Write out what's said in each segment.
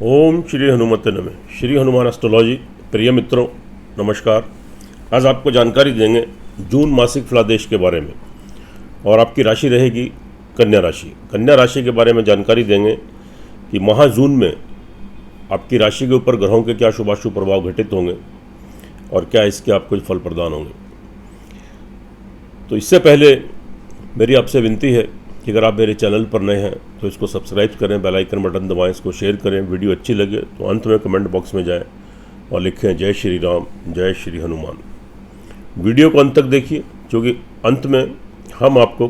ओम श्री हनुमते नमः। श्री हनुमान एस्ट्रोलॉजी प्रिय मित्रों नमस्कार। आज आपको जानकारी देंगे जून मासिक फलादेश के बारे में और आपकी राशि रहेगी कन्या राशि। कन्या राशि के बारे में जानकारी देंगे कि माह जून में आपकी राशि के ऊपर ग्रहों के क्या शुभाशुभ प्रभाव घटित होंगे और क्या इसके आपको फल प्रदान होंगे। तो इससे पहले मेरी आपसे विनती है कि अगर आप मेरे चैनल पर नए हैं तो इसको सब्सक्राइब करें, बेल आइकन बटन दबाएं, इसको शेयर करें। वीडियो अच्छी लगे तो अंत में कमेंट बॉक्स में जाएं और लिखें जय श्री राम, जय श्री हनुमान। वीडियो को अंत तक देखिए क्योंकि अंत में हम आपको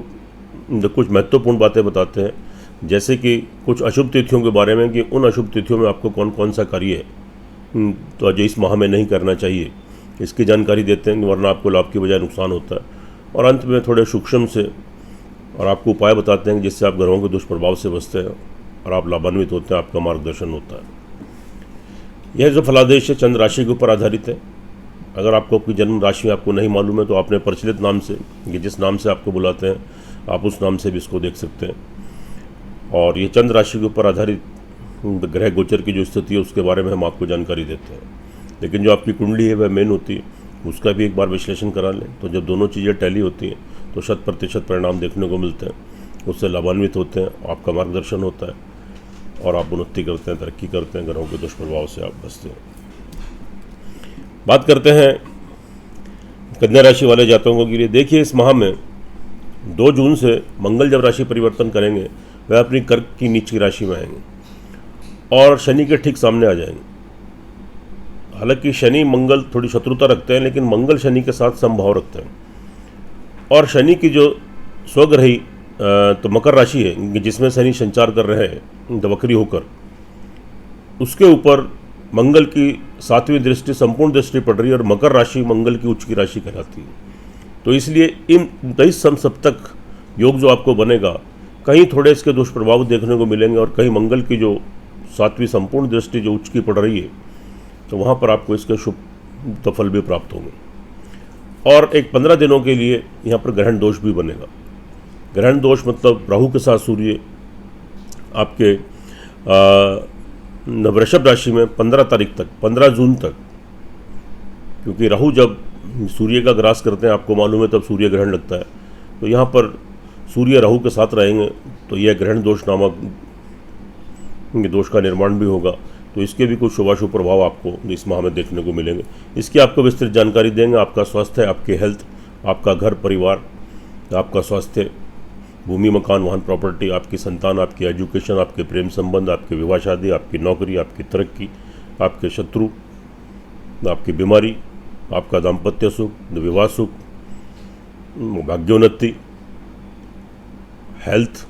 कुछ महत्वपूर्ण बातें बताते हैं, जैसे कि कुछ अशुभ तिथियों के बारे में कि उन अशुभ तिथियों में आपको कौन कौन सा कार्य है तो जो इस माह में नहीं करना चाहिए, इसकी जानकारी देते हैं, वरना आपको लाभ की बजाय नुकसान होता है। और अंत में थोड़े सूक्ष्म से और आपको उपाय बताते हैं जिससे आप ग्रहों के दुष्प्रभाव से बचते हैं और आप लाभान्वित होते हैं, आपका मार्गदर्शन होता है। यह जो फलादेश है चंद्र राशि के ऊपर आधारित है। अगर आपको आपकी जन्म राशि आपको नहीं मालूम है तो आपने प्रचलित नाम से, कि जिस नाम से आपको बुलाते हैं आप उस नाम से भी इसको देख सकते हैं। और ये चंद्र राशि के ऊपर आधारित ग्रह गोचर की जो स्थिति है उसके बारे में हम आपको जानकारी देते हैं। लेकिन जो आपकी कुंडली है वह मेन होती है, उसका भी एक बार विश्लेषण करा लें। तो जब दोनों चीज़ें टैली होती हैं तो 100% परिणाम देखने को मिलते हैं, उससे लाभान्वित होते हैं, आपका मार्गदर्शन होता है और आप उन्नति करते हैं, तरक्की करते हैं, ग्रहों के दुष्प्रभाव से आप बचते हैं। बात करते हैं कन्या राशि वाले जातकों के लिए। देखिए इस माह में 2 जून से मंगल जब राशि परिवर्तन करेंगे वह अपनी कर्क की नीच की राशि में आएंगे और शनि के ठीक सामने आ जाएंगे। हालांकि शनि मंगल थोड़ी शत्रुता रखते हैं, लेकिन मंगल शनि के साथ समभाव रखते हैं। और शनि की जो स्वग्रही तो मकर राशि है जिसमें शनि संचार कर रहे हैं वक्री होकर, उसके ऊपर मंगल की 7वीं दृष्टि संपूर्ण दृष्टि पड़ रही है और मकर राशि मंगल की उच्च की राशि कहलाती है। तो इसलिए इन 23 सप्तक योग जो आपको बनेगा, कहीं थोड़े इसके दुष्प्रभाव देखने को मिलेंगे और कहीं मंगल की जो 7वीं संपूर्ण दृष्टि जो उच्च की पड़ रही है तो वहाँ पर आपको इसके शुभ फल भी प्राप्त होंगे। और एक 15 दिनों के लिए यहाँ पर ग्रहण दोष भी बनेगा। ग्रहण दोष मतलब राहु के साथ सूर्य आपके वृषभ राशि में 15 तारीख तक, 15 जून तक, क्योंकि राहु जब सूर्य का ग्रास करते हैं आपको मालूम है तब सूर्य ग्रहण लगता है। तो यहाँ पर सूर्य राहु के साथ रहेंगे तो यह ग्रहण दोष नामक दोष का निर्माण भी होगा। तो इसके भी कुछ शुभाशुभ प्रभाव आपको इस माह में देखने को मिलेंगे। इसकी आपको विस्तृत जानकारी देंगे। आपका स्वास्थ्य, आपके हेल्थ, आपका घर परिवार, आपका स्वास्थ्य, भूमि मकान वाहन प्रॉपर्टी, आपकी संतान, आपकी एजुकेशन, आपके प्रेम संबंध, आपके विवाह शादी, आपकी नौकरी, आपकी तरक्की, आपके शत्रु, आपकी बीमारी, आपका दाम्पत्य सुख, विवाह सुख, भाग्योन्नति, हेल्थ,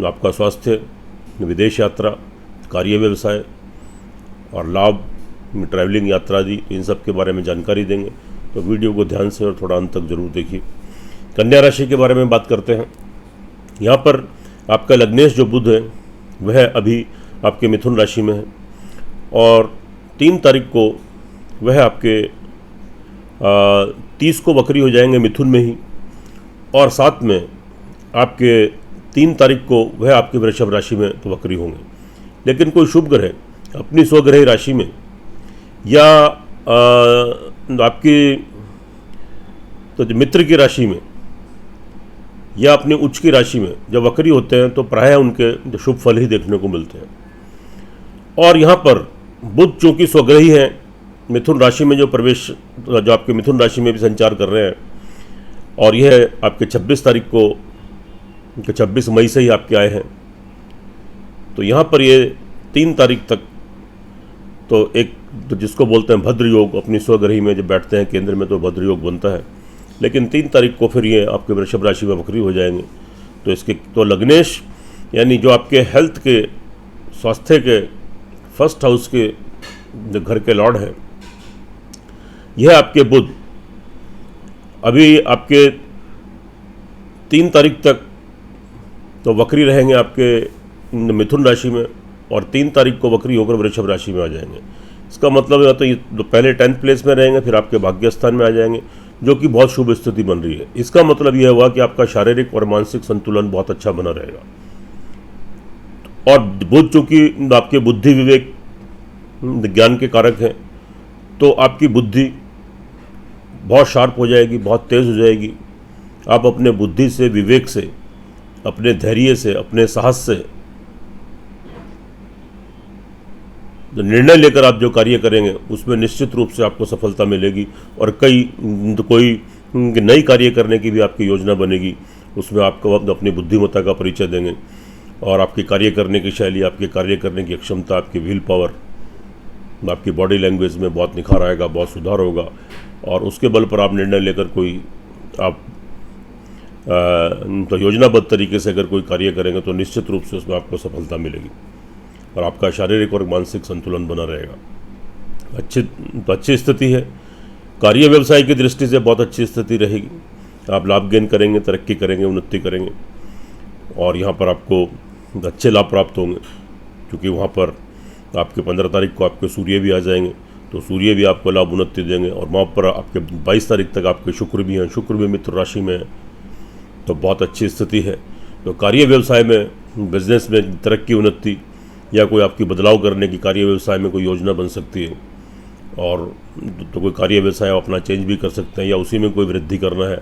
आपका स्वास्थ्य, विदेश यात्रा, कार्य व्यवसाय और लाभ, ट्रैवलिंग यात्रा आदि, इन सब के बारे में जानकारी देंगे। तो वीडियो को ध्यान से और थोड़ा अंत तक जरूर देखिए। कन्या राशि के बारे में बात करते हैं। यहाँ पर आपका लग्नेश जो बुध है वह अभी आपके मिथुन राशि में है और 3 तारीख को वह आपके 30 को वक्री हो जाएंगे मिथुन में ही, और साथ में आपके 3 तारीख को वह आपके वृषभ राशि में तो वक्री होंगे। लेकिन कोई शुभ ग्रह अपनी स्वग्रही राशि में या आपकी तो मित्र की राशि में या अपनी उच्च की राशि में जब वक्री होते हैं तो प्रायः उनके शुभ फल ही देखने को मिलते हैं। और यहाँ पर बुध चूँकि स्वग्रही हैं, मिथुन राशि में जो प्रवेश, जो आपके मिथुन राशि में भी संचार कर रहे हैं और यह आपके 26 तारीख को, 26 मई से ही आपके आए हैं। तो यहाँ पर ये 3 तारीख तक तो एक तो जिसको बोलते हैं भद्र योग, अपनी स्वग्रही में जब बैठते हैं केंद्र में तो भद्र योग बनता है। लेकिन 3 तारीख को फिर ये आपके वृषभ राशि में वक्री हो जाएंगे। तो इसके तो लग्नेश यानी जो आपके हेल्थ के, स्वास्थ्य के, फर्स्ट हाउस के जो घर के लॉर्ड हैं, यह आपके बुध अभी आपके 3 तारीख तक तो वक्री रहेंगे आपके मिथुन राशि में और 3 तारीख को वक्री होकर वृषभ राशि में आ जाएंगे। इसका मतलब है तो ये पहले 10th प्लेस में रहेंगे, फिर आपके भाग्य स्थान में आ जाएंगे, जो कि बहुत शुभ स्थिति बन रही है। इसका मतलब यह हुआ कि आपका शारीरिक और मानसिक संतुलन बहुत अच्छा बना रहेगा। और बुध चूँकि आपके बुद्धि विवेक ज्ञान के कारक हैं, तो आपकी बुद्धि बहुत शार्प हो जाएगी, बहुत तेज़ हो जाएगी। आप अपने बुद्धि से, विवेक से, अपने धैर्य से, अपने साहस से जो निर्णय लेकर आप जो कार्य करेंगे उसमें निश्चित रूप से आपको सफलता मिलेगी। और कोई नई कार्य करने की भी आपकी योजना बनेगी, उसमें आपको अपनी बुद्धिमत्ता का परिचय देंगे और आपकी कार्य करने की शैली, आपके कार्य करने की क्षमता, आपकी विल पावर, आपकी बॉडी लैंग्वेज में बहुत निखार आएगा, बहुत सुधार होगा। और उसके बल पर आप निर्णय लेकर कोई आप तो योजनाबद्ध तरीके से अगर कोई कार्य करेंगे तो निश्चित रूप से उसमें आपको सफलता मिलेगी और आपका शारीरिक और मानसिक संतुलन बना रहेगा। अच्छी स्थिति है। कार्य व्यवसाय की दृष्टि से बहुत अच्छी स्थिति रहेगी। आप लाभ गेन करेंगे, तरक्की करेंगे, उन्नति करेंगे और यहाँ पर आपको अच्छे लाभ प्राप्त होंगे, क्योंकि वहाँ पर आपके 15 तारीख को आपके सूर्य भी आ जाएंगे, तो सूर्य भी आपको लाभ उन्नति देंगे। और वहाँ पर आपके 22 तारीख तक आपके शुक्र भी हैं, शुक्र भी मित्र राशि में है, तो बहुत अच्छी स्थिति है। तो कार्य व्यवसाय में, बिजनेस में तरक्की, उन्नति या कोई आपकी बदलाव करने की कार्य व्यवसाय में कोई योजना बन सकती है। और तो कोई कार्य व्यवसाय आप अपना चेंज भी कर सकते हैं, या उसी में कोई वृद्धि करना है,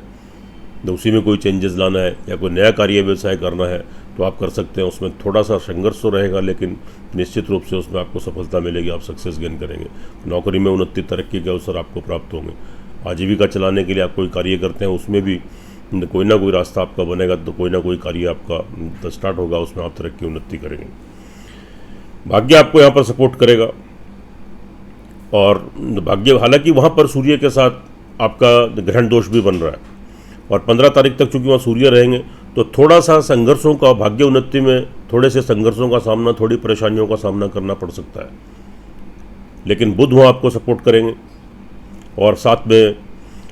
तो उसी में कोई चेंजेस लाना है, या कोई नया कार्य व्यवसाय करना है तो आप कर सकते हैं। उसमें थोड़ा सा संघर्ष तो रहेगा, लेकिन निश्चित रूप से उसमें आपको सफलता मिलेगी, आप सक्सेस गेन करेंगे। नौकरी में उन्नति, तरक्की के अवसर आपको प्राप्त होंगे। आजीविका चलाने के लिए आप कोई कार्य करते हैं, उसमें भी कोई ना कोई रास्ता आपका बनेगा, तो कोई ना कोई कार्य आपका स्टार्ट होगा, उसमें आप तरक्की उन्नति करेंगे। भाग्य आपको यहाँ पर सपोर्ट करेगा। और भाग्य, हालांकि वहाँ पर सूर्य के साथ आपका ग्रहण दोष भी बन रहा है, और 15 तारीख तक चूँकि वहाँ सूर्य रहेंगे तो थोड़ा सा संघर्षों का, भाग्य उन्नति में थोड़े से संघर्षों का सामना, थोड़ी परेशानियों का सामना करना पड़ सकता है। लेकिन बुध वहाँ आपको सपोर्ट करेंगे। और साथ में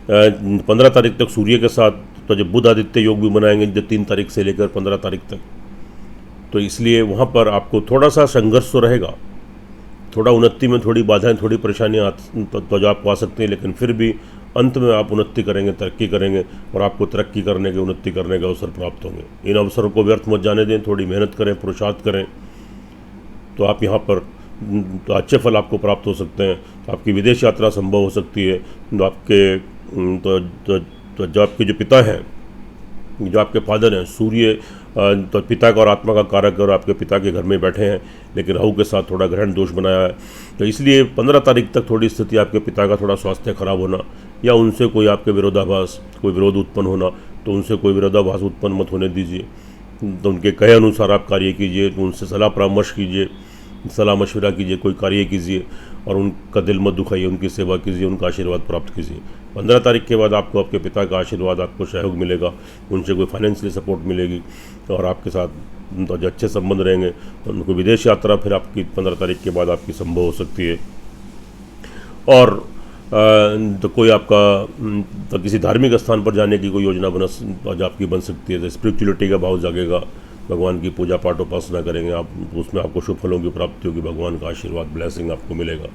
15 तारीख तक सूर्य के साथ तो जब बुध आदित्य योग भी बनाएंगे, जो 3 तारीख से लेकर 15 तारीख तक, तो इसलिए वहाँ पर आपको थोड़ा सा संघर्ष तो रहेगा, थोड़ा उन्नति में थोड़ी बाधाएं, थोड़ी परेशानियाँ तो जो आपको आ सकती हैं, लेकिन फिर भी अंत में आप उन्नति करेंगे, तरक्की करेंगे और आपको तरक्की करने के, उन्नति करने के अवसर प्राप्त होंगे। इन अवसरों को व्यर्थ मत जाने दें, थोड़ी मेहनत करें, पुरुषार्थ करें, तो आप यहाँ पर तो अच्छे फल आपको प्राप्त हो सकते हैं। तो आपकी विदेश यात्रा संभव हो सकती है। तो आपके तो जो आपके जो पिता हैं, जो आपके फादर हैं, सूर्य तो पिता का और आत्मा का कारक, और आपके पिता के घर में बैठे हैं, लेकिन राहु के साथ थोड़ा ग्रहण दोष बनाया है, तो इसलिए 15 तारीख तक थोड़ी स्थिति आपके पिता का थोड़ा स्वास्थ्य खराब होना, या उनसे कोई आपके विरोधाभास, कोई विरोध उत्पन्न होना, तो उनसे कोई विरोधाभास उत्पन्न मत होने दीजिए। तो उनके कहे अनुसार आप कार्य कीजिए, उनसे सलाह परामर्श कीजिए, सलाह मशवरा कीजिए, कोई कार्य कीजिए और उनका दिल मत दुखाइए, उनकी सेवा कीजिए, उनका आशीर्वाद प्राप्त कीजिए। 15 तारीख के बाद आपको आपके पिता का आशीर्वाद, आपको सहयोग मिलेगा, उनसे कोई फाइनेंशियल सपोर्ट मिलेगी और आपके साथ तो जो अच्छे संबंध रहेंगे। तो उनको विदेश यात्रा फिर आपकी 15 तारीख के बाद आपकी संभव हो सकती है। और तो कोई आपका तो किसी धार्मिक स्थान पर जाने की कोई योजना आपकी बन सकती है। तो स्पिरिचुअलिटी का भाव जागेगा, भगवान की पूजा पाठ उपासना करेंगे आप, उसमें आपको शुभ फलों की प्राप्ति होगी, भगवान का आशीर्वाद, ब्लेसिंग आपको मिलेगा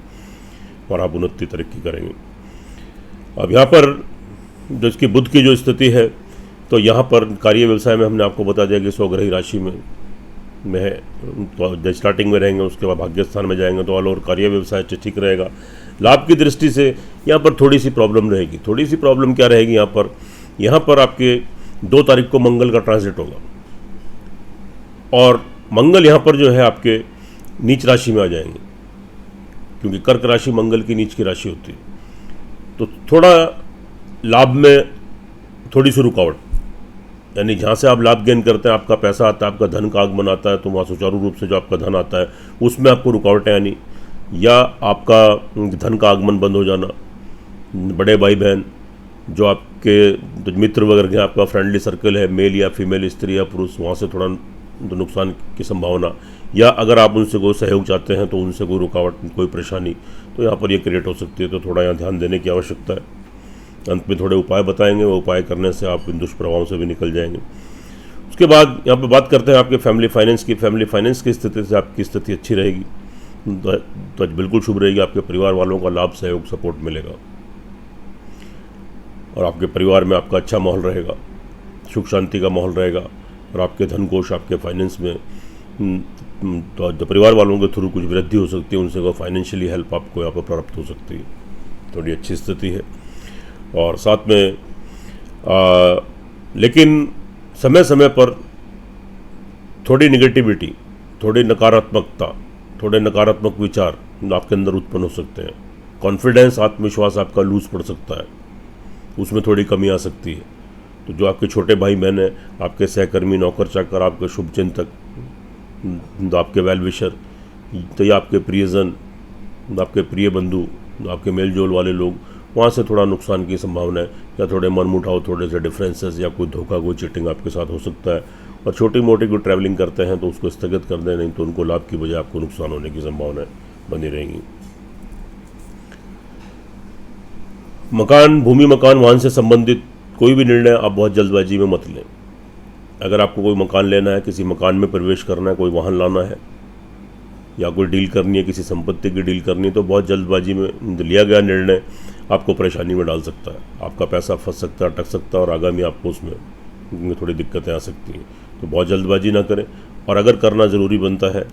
और आप उन्नति तरक्की करेंगे। अब यहाँ पर जो इसकी बुध की जो स्थिति है, तो यहाँ पर कार्य व्यवसाय में हमने आपको बता दिया कि स्वग्रही राशि में है, तो जब स्टार्टिंग में रहेंगे उसके बाद भाग्य स्थान में जाएंगे तो ऑल ओवर कार्य व्यवसाय ठीक रहेगा। लाभ की दृष्टि से यहाँ पर थोड़ी सी प्रॉब्लम रहेगी। थोड़ी सी प्रॉब्लम क्या रहेगी यहाँ पर आपके 2 तारीख को मंगल का ट्रांजिट होगा, और मंगल यहाँ पर जो है आपके नीच राशि में आ जाएंगे, क्योंकि कर्क राशि मंगल की नीच की राशि होती है। तो थोड़ा लाभ में थोड़ी सी रुकावट, यानी जहाँ से आप लाभ गेन करते हैं, आपका पैसा आता है, आपका धन का आगमन आता है, तो वहाँ सुचारू रूप से जो आपका धन आता है उसमें आपको रुकावटें आनी, या आपका धन का आगमन बंद हो जाना, बड़े भाई बहन जो आपके मित्र वगैरह हैं, आपका फ्रेंडली सर्कल है, मेल या फीमेल, स्त्री या पुरुष, वहाँ से थोड़ा नुकसान की संभावना, या अगर आप उनसे कोई सहयोग चाहते हैं तो उनसे कोई रुकावट, कोई परेशानी, तो यहाँ पर ये क्रिएट हो सकती है। तो थोड़ा यहाँ ध्यान देने की आवश्यकता है। अंत में थोड़े उपाय बताएंगे, वो उपाय करने से आप इन दुष्प्रभावों से भी निकल जाएंगे। उसके बाद यहाँ पर बात करते हैं आपके फैमिली फाइनेंस की। फैमिली फाइनेंस की स्थिति से आपकी स्थिति अच्छी रहेगी, तो बिल्कुल शुभ रहेगी। आपके परिवार वालों का लाभ, सहयोग, सपोर्ट मिलेगा और आपके परिवार में आपका अच्छा माहौल रहेगा, सुख शांति का माहौल रहेगा, और आपके धन कोष, आपके फाइनेंस में तो परिवार वालों के थ्रू कुछ वृद्धि हो सकती है, उनसे कोई फाइनेंशियली हेल्प आपको यहाँ पर प्राप्त हो सकती है, थोड़ी अच्छी स्थिति है। और साथ में लेकिन समय समय पर थोड़ी निगेटिविटी, थोड़ी नकारात्मकता, थोड़े नकारात्मक विचार आपके अंदर उत्पन्न हो सकते हैं। कॉन्फिडेंस, आत्मविश्वास आपका लूज पड़ सकता है, उसमें थोड़ी कमी आ सकती है। तो जो आपके छोटे भाई बहन हैं, आपके सहकर्मी, नौकर चाकर, आपके शुभचिंतक, आपके वेल विशर, तो ये आपके प्रियजन, आपके प्रिय बंधु, आपके मेल जोल वाले लोग, वहाँ से थोड़ा नुकसान की संभावना है, या थोड़े मनमुटाव, थोड़े से डिफरेंसेस, या कोई धोखा, कोई चीटिंग आपके साथ हो सकता है। और छोटी मोटी कोई ट्रैवलिंग करते हैं तो उसको स्थगित कर दें, नहीं तो उनको लाभ की बजाय आपको नुकसान होने की संभावना बनी रहेंगी। मकान, भूमि, मकान, वाहन से संबंधित कोई भी निर्णय आप बहुत जल्दबाजी में मत लें। अगर आपको कोई मकान लेना है, किसी मकान में प्रवेश करना है, कोई वाहन लाना है, या कोई डील करनी है, किसी संपत्ति की डील करनी है, तो बहुत जल्दबाजी में लिया गया निर्णय आपको परेशानी में डाल सकता है। आपका पैसा फंस सकता है, अटक सकता है, और आगामी आपको उसमें थोड़ी दिक्कतें आ सकती हैं। तो बहुत जल्दबाजी ना करें, और अगर करना ज़रूरी बनता है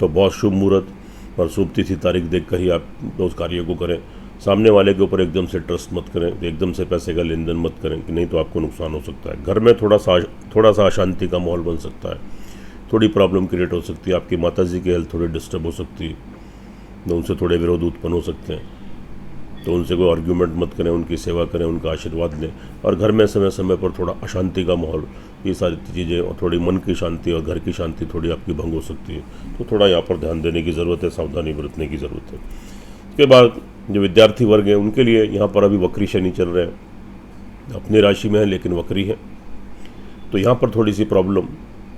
तो बहुत शुभ मुहूर्त और शुभ तिथि तारीख देखकर ही आप उस कार्य को करें। सामने वाले के ऊपर एकदम से ट्रस्ट मत करें, एकदम से पैसे का लेन देन मत करें, कि नहीं तो आपको नुकसान हो सकता है। घर में थोड़ा सा अशांति का माहौल बन सकता है, थोड़ी प्रॉब्लम क्रिएट हो सकती है। आपकी माताजी की हेल्थ थोड़ी डिस्टर्ब हो सकती है, तो उनसे थोड़े विरोध उत्पन्न हो सकते हैं। तो उनसे कोई आर्ग्यूमेंट मत करें, उनकी सेवा करें, उनका आशीर्वाद लें। और घर में समय समय पर थोड़ा अशांति का माहौल, ये सारी चीज़ें, और थोड़ी मन की शांति और घर की शांति थोड़ी आपकी भंग हो सकती है। तो थोड़ा यहाँ पर ध्यान देने की ज़रूरत है, सावधानी बरतने की ज़रूरत है। इसके बाद जो विद्यार्थी वर्ग है, उनके लिए यहाँ पर अभी वक्री शनि चल रहे हैं, अपनी राशि में है लेकिन वक्री है। तो यहाँ पर थोड़ी सी प्रॉब्लम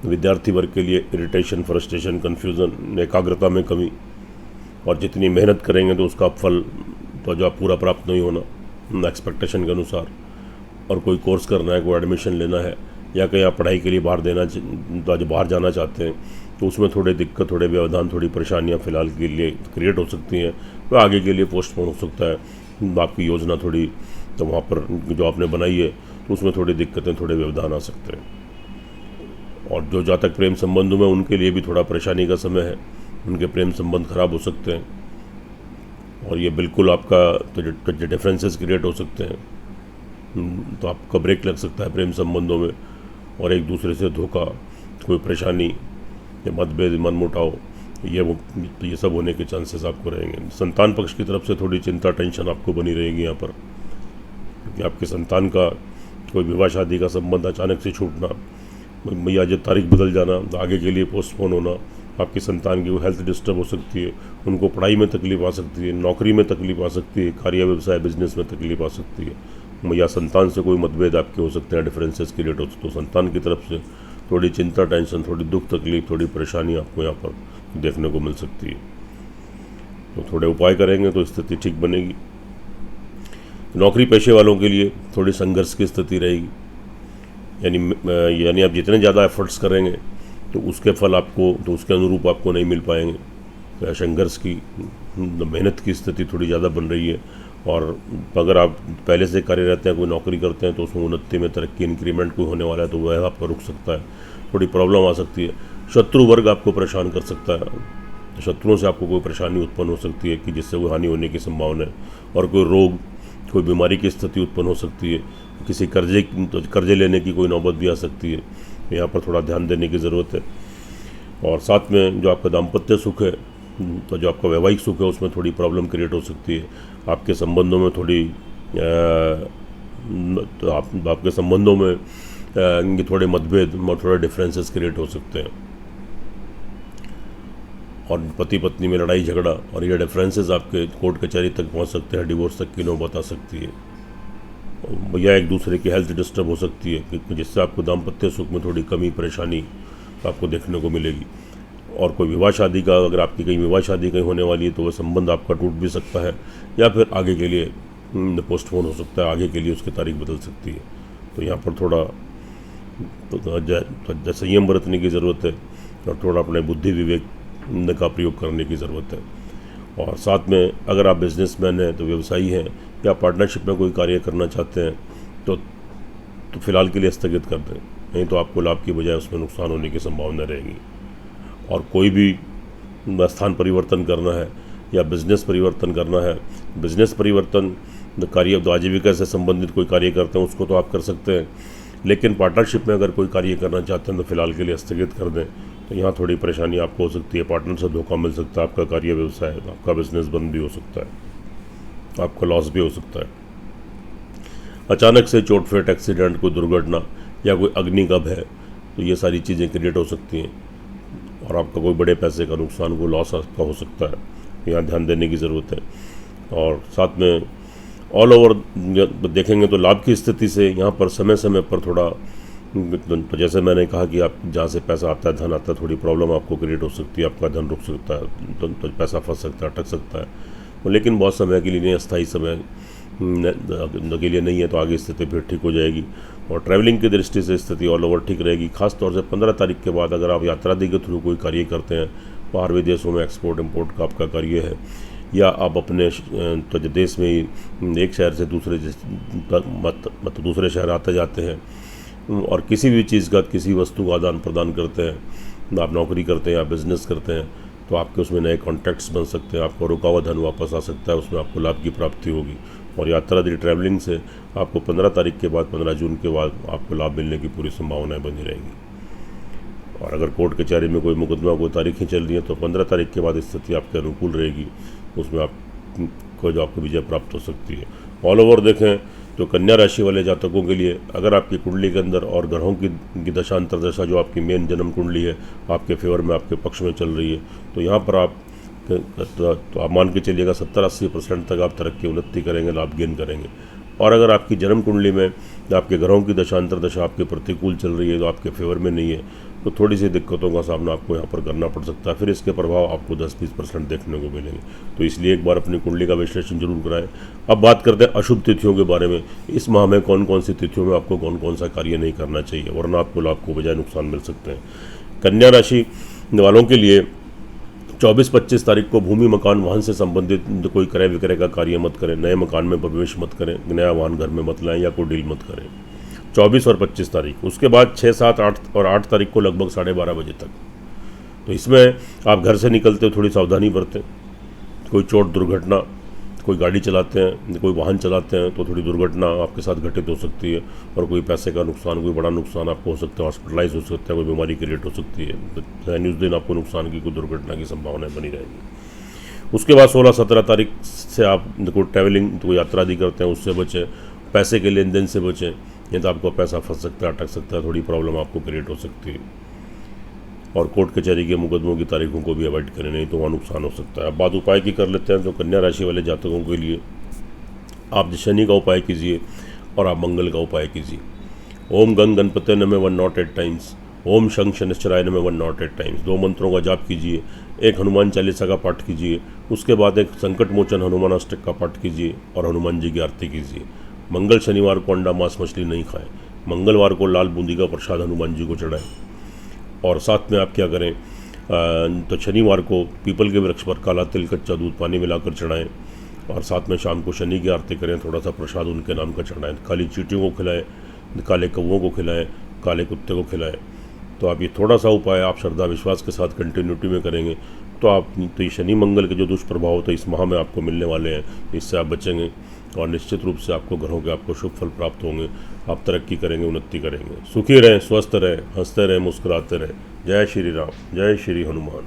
विद्यार्थी वर्ग के लिए, इरिटेशन, फ्रस्ट्रेशन, कन्फ्यूज़न, एकाग्रता में कमी, और जितनी मेहनत करेंगे तो उसका फल तो जो पूरा प्राप्त नहीं होना एक्सपेक्टेशन के अनुसार। और कोई कोर्स करना है, कोई एडमिशन लेना है, या कहीं आप पढ़ाई के लिए बाहर जाना चाहते हैं, तो उसमें थोड़े दिक्कत, थोड़े व्यवधान, थोड़ी परेशानियां फ़िलहाल के लिए क्रिएट हो सकती हैं। तो आगे के लिए पोस्टपोन हो सकता है आपकी योजना थोड़ी, तो वहाँ पर जो आपने बनाई है तो उसमें थोड़ी दिक्कतें, थोड़े व्यवधान आ सकते हैं। और जो जातक प्रेम संबंधों में, उनके लिए भी थोड़ा परेशानी का समय है, उनके प्रेम संबंध खराब हो सकते हैं, और ये बिल्कुल आपका तो डिफरेंसेस क्रिएट हो सकते हैं। तो आपका ब्रेक लग सकता है प्रेम संबंधों में, और एक दूसरे से धोखा, कोई परेशानी या मतभेद, मनमुटाव, ये सब होने के चांसेस आपको रहेंगे। संतान पक्ष की तरफ से थोड़ी चिंता, टेंशन आपको बनी रहेगी यहाँ पर, क्योंकि आपके संतान का कोई विवाह शादी का संबंध अचानक से छूटना, या जो तारीख बदल जाना, आगे के लिए पोस्टपोन होना, आपके संतान की वो हेल्थ डिस्टर्ब हो सकती है, उनको पढ़ाई में तकलीफ आ सकती है, नौकरी में तकलीफ आ सकती है, कार्य व्यवसाय बिजनेस में तकलीफ आ सकती है, या संतान से कोई मतभेद आपके हो सकते हैं, डिफरेंसेस क्रिएट हो सकते। तो संतान की तरफ से थोड़ी चिंता, टेंशन, थोड़ी दुख तकलीफ, थोड़ी परेशानी आपको यहाँ पर देखने को मिल सकती है। तो थोड़े उपाय करेंगे तो स्थिति ठीक बनेगी। नौकरी पेशे वालों के लिए थोड़ी संघर्ष की स्थिति रहेगी, यानी आप जितने ज़्यादा एफर्ट्स करेंगे तो उसके फल आपको, तो उसके अनुरूप आपको नहीं मिल पाएंगे। तो संघर्ष की, मेहनत की स्थिति थोड़ी ज़्यादा बन रही है। और अगर आप पहले से कार्यरत हैं, कोई नौकरी करते हैं, तो उसमें उन्नति में, तरक्की, इंक्रीमेंट कोई होने वाला है तो वह आपका रुक सकता है, थोड़ी प्रॉब्लम आ सकती है। शत्रु वर्ग आपको परेशान कर सकता है, तो शत्रुओं से आपको कोई परेशानी उत्पन्न हो सकती है कि जिससे कोई हानि होने की संभावना है। और कोई रोग, कोई बीमारी की स्थिति उत्पन्न हो सकती है, किसी कर्जे लेने की कोई नौबत भी आ सकती है। यहाँ पर थोड़ा ध्यान देने की ज़रूरत है। और साथ में जो आपका दाम्पत्य सुख है, तो जो आपका वैवाहिक सुख है, उसमें थोड़ी प्रॉब्लम क्रिएट हो सकती है। आपके संबंधों में थोड़ी तो आपके संबंधों में थोड़े मतभेद और थोड़े डिफरेंसेस क्रिएट हो सकते हैं, और पति पत्नी में लड़ाई झगड़ा, और ये डिफरेंसेस आपके कोर्ट कचहरी तक पहुंच सकते हैं, डिवोर्स तक की नौबत आ सकती है, या एक दूसरे की हेल्थ डिस्टर्ब हो सकती है, जिससे आपको दाम्पत्य सुख में थोड़ी कमी, परेशानी आपको देखने को मिलेगी। और कोई विवाह शादी का, अगर आपकी कहीं विवाह शादी कहीं होने वाली है तो वह संबंध आपका टूट भी सकता है, या फिर आगे के लिए पोस्टपोन हो सकता है, आगे के लिए उसकी तारीख बदल सकती है। तो यहाँ पर थोड़ा तो संयम बरतने की ज़रूरत है, और थोड़ा अपने बुद्धि विवेक का प्रयोग करने की ज़रूरत है। और साथ में अगर आप बिजनेसमैन हैं, तो व्यवसायी हैं, या पार्टनरशिप में कोई कार्य करना चाहते हैं, तो फ़िलहाल के लिए स्थगित कर दें, नहीं तो आपको लाभ की बजाय उसमें नुकसान होने की संभावना रहेगी। और कोई भी स्थान परिवर्तन करना है या बिजनेस परिवर्तन करना है, बिजनेस परिवर्तन कार्य आजीविका से संबंधित कोई कार्य करते हैं उसको तो आप कर सकते हैं, लेकिन पार्टनरशिप में अगर कोई कार्य करना चाहते हैं तो फिलहाल के लिए स्थगित कर दें। तो यहाँ थोड़ी परेशानी आपको हो सकती है, पार्टनर से धोखा मिल सकता है, आपका कार्य व्यवसाय, आपका बिजनेस बंद भी हो सकता है, आपका लॉस भी हो सकता है। अचानक से चोट-फेट, एक्सीडेंट, कोई दुर्घटना या कोई अग्निगर्भ है तो ये सारी चीज़ें क्रिएट हो सकती हैं और आपका कोई बड़े पैसे का नुकसान, कोई लॉस आपका हो सकता है। यहाँ ध्यान देने की ज़रूरत है। और साथ में ऑल ओवर देखेंगे तो लाभ की स्थिति से यहाँ पर समय समय पर थोड़ा, तो जैसे मैंने कहा कि आप जहाँ से पैसा आता है, धन आता है, थोड़ी प्रॉब्लम आपको क्रिएट हो सकती है, आपका धन रुक सकता है, तो पैसा फंस सकता है, अटक सकता है। लेकिन बहुत समय के लिए नहीं, अस्थायी समय के लिए नहीं है, तो आगे स्थिति फिर ठीक हो जाएगी। और ट्रैवलिंग की दृष्टि से स्थिति ऑल ओवर ठीक रहेगी। खास तौर से 15 तारीख के बाद अगर आप यात्रादि के थ्रू कोई कार्य करते हैं, बाहर विदेशों में एक्सपोर्ट इम्पोर्ट का आपका कार्य है, या आप अपने तो देश में ही एक शहर से दूसरे शहर आते जाते हैं और किसी भी चीज़ का, किसी वस्तु का आदान प्रदान करते हैं, आप नौकरी करते हैं या बिजनेस करते हैं, तो आपके उसमें नए कॉन्टैक्ट्स बन सकते हैं, आपको रुका हुआ धन वापस आ सकता है, उसमें आपको लाभ की प्राप्ति होगी। और यात्रा दी ट्रैवलिंग से आपको 15 तारीख के बाद, 15 जून के बाद आपको लाभ मिलने की पूरी संभावनाएं बनी रहेंगी। और अगर कोर्ट कचहरी में कोई मुकदमा, कोई तारीखें चल रही हैं तो 15 तारीख के बाद स्थिति आपके अनुकूल रहेगी, उसमें आपको जो आपको विजय प्राप्त हो सकती है। ऑल ओवर देखें तो कन्या राशि वाले जातकों के लिए अगर आपकी कुंडली के अंदर और ग्रहों की दशा अंतर्दशा, जो आपकी मेन जन्म कुंडली है, आपके फेवर में, आपके पक्ष में चल रही है, तो यहाँ पर तो आप मान के चलिएगा 70-80% तक आप तरक्की, उन्नति करेंगे, लाभ गेन करेंगे। और अगर आपकी जन्म कुंडली में आपके ग्रहों की दशा अंतर्दशा आपके प्रतिकूल चल रही है, तो आपके फेवर में नहीं है, तो थोड़ी सी दिक्कतों का सामना आपको यहाँ पर करना पड़ सकता है। फिर इसके प्रभाव आपको 10-20% देखने को मिलेंगे। तो इसलिए एक बार अपनी कुंडली का विश्लेषण जरूर कराएं। अब बात करते हैं अशुभ तिथियों के बारे में। इस माह में कौन कौन सी तिथियों में आपको कौन कौन सा कार्य नहीं करना चाहिए, वरना आपको लाभ को बजाय नुकसान मिल सकते हैं। कन्या राशि वालों के लिए 24-25 तारीख को भूमि, मकान, वाहन से संबंधित कोई क्रय विक्रय का कार्य मत करें, नए मकान में प्रवेश मत करें, नया वाहन घर में मत लाएं या कोई डील मत करें। 24 और 25 तारीख, उसके बाद 6, 7, 8 तारीख को लगभग 12:30 बजे तक। तो इसमें आप घर से निकलते हो थोड़ी सावधानी बरतें। कोई चोट दुर्घटना, कोई गाड़ी चलाते हैं, कोई वाहन चलाते हैं तो थोड़ी दुर्घटना आपके साथ घटित हो सकती है, और कोई पैसे का नुकसान, कोई बड़ा नुकसान आपको हो सकता है, हॉस्पिटलाइज हो सकता है, कोई बीमारी क्रिएट हो सकती है। उस दिन आपको नुकसान की, कोई दुर्घटना की संभावनाएं बनी रहेंगी। उसके बाद 16-17 तारीख से आप कोई ट्रैवलिंग, कोई यात्रा आदि करते हैं, उससे बचें। पैसे के लेन देन से बचें, नहीं तो आपको पैसा फंस सकता है, अटक सकता है, थोड़ी प्रॉब्लम आपको क्रिएट हो सकती है। और कोर्ट कचहरी के मुकदमों की तारीखों को भी अवॉइड करें, नहीं तो वहाँ नुकसान हो सकता है। अब बात उपाय की कर लेते हैं। तो कन्या राशि वाले जातकों के लिए आप शनि का उपाय कीजिए और आप मंगल का उपाय कीजिए। ओम गंग गणपते नमः 108 टाइम्स, ओम शंख शनिश्चराय नमः 108 टाइम्स, 2 मंत्रों का जाप कीजिए। एक हनुमान चालीसा का पाठ कीजिए। उसके बाद एक संकट मोचन हनुमान अष्टक का पाठ कीजिए और हनुमान जी की आरती कीजिए। मंगल शनिवार को अंडा मांस मछली नहीं खाएं। मंगलवार को लाल बूंदी का प्रसाद हनुमान जी को चढ़ाएं। और साथ में आप क्या करें, तो शनिवार को पीपल के वृक्ष पर काला तिल, कच्चा दूध, पानी मिलाकर चढ़ाएं। और साथ में शाम को शनि की आरती करें, थोड़ा सा प्रसाद उनके नाम का चढ़ाएं। काली चींटियों को खिलाएं, काले कौवों को खिलाएं, काले कुत्ते को खिलाएं। तो आप ये थोड़ा सा उपाय आप श्रद्धा विश्वास के साथ कंटिन्यूटी में करेंगे तो ये शनि मंगल के जो दुष्प्रभाव तो इस माह में आपको मिलने वाले हैं, इससे आप बचेंगे और निश्चित रूप से आपको घरों के आपको शुभ फल प्राप्त होंगे। आप तरक्की करेंगे, उन्नति करेंगे। सुखी रहें, स्वस्थ रहें, हंसते रहें, मुस्कुराते रहें। जय श्री राम, जय श्री हनुमान।